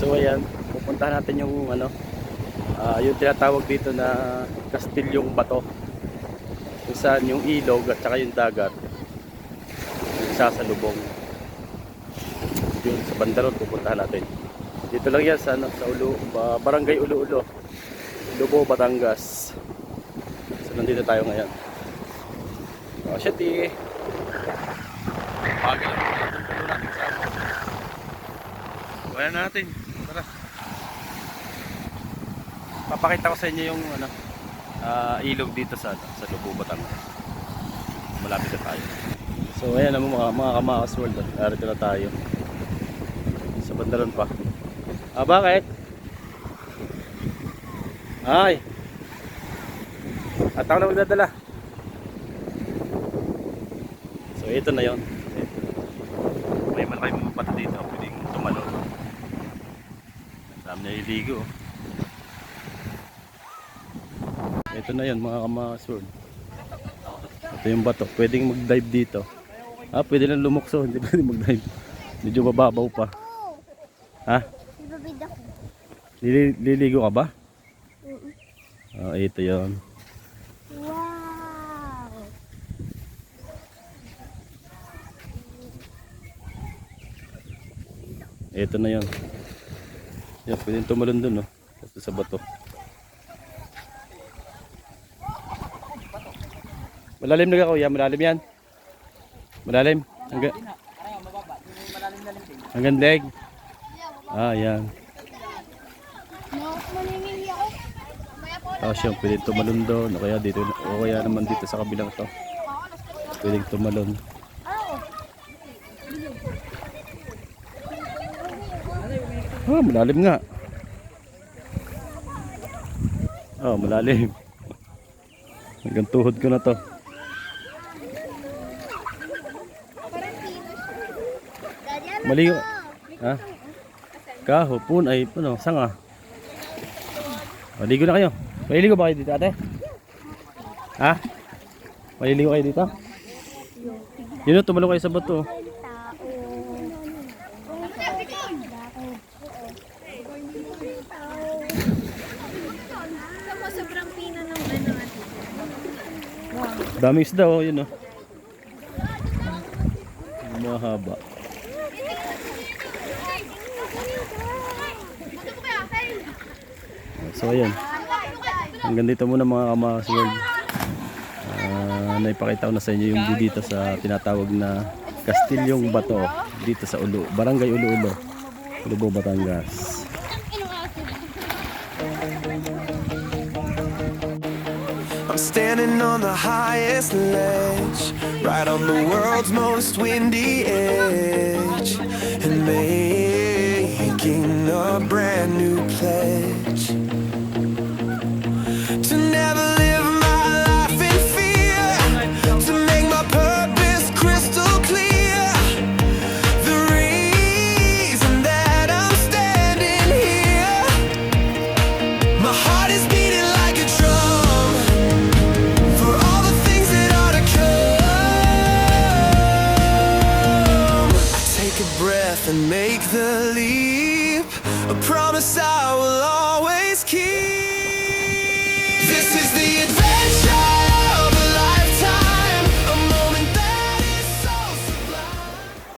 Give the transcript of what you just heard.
So ayan, pupuntahan natin yung ano, yung tinatawag dito na Kastilyong Bato. Kung saan yung ilog at saka yung dagat sasalubong. Yung sa Bandaron pupuntahan natin. Dito lang yan sa, ano, sa Barangay Ulu-Ulo, Lubo, Batangas. So nandito tayo ngayon. Oh, shit eh. Bagal natin sa ano. Wala natin. Tara. Papakita ko sa inyo yung ano, ilog dito sa Lubo, Batangas. Malapit na tayo. So ayan naman mga Kamakas World. Narito na tayo. Sa Bandaron pa. Bakit? Ay. At ako na magdadala. So ito na yon. May malaking mga bato dito. Pwedeng tumalon. Dami na iligo. Ito na yon mga Kamakas World. Ito yung bato. Pwedeng mag-dive dito. Pwede lang lumukso. Hindi pwede mag-dive. Medyo mababaw pa. Ha? Liligo ka ba? Ito yon. Wow! Ito na yon. Yan, pwede tumalon dun, no? Ito sa bato. Malalim na ka, kuya. Malalim yan. Malalim. Hanggang leg. Yan. Siya pwede tumalon doon. O kaya dito, o kaya naman dito sa kabilang to. Pwede tumalon. Malalim nga. Malalim. Hanggang tuhod ko na to. Maligo. Kahapon ay sanga. Maligo na kayo. Maliligo ba kayo dito, ate? Maliligo kayo dito? Yun, tumalong kayo sa bato. Sobrang pino ng ano. Daming isda, yun, mahaba. So ayan, hanggang dito muna mga Kamakas World. Naipakita ko na sa inyo yung view dito sa tinatawag na Kastilyong Bato, dito sa Barangay Ulu-Ulo, Lubo, Batangas. I'm standing on the highest ledge, right on the world's most windy edge, and making a brand new pledge to never live my life in fear, to make my purpose crystal clear. The reason that I'm standing here, my heart is beating like a drum for all the things that are to come. I take a breath and make the leap, a promise I will always keep. This is the adventure.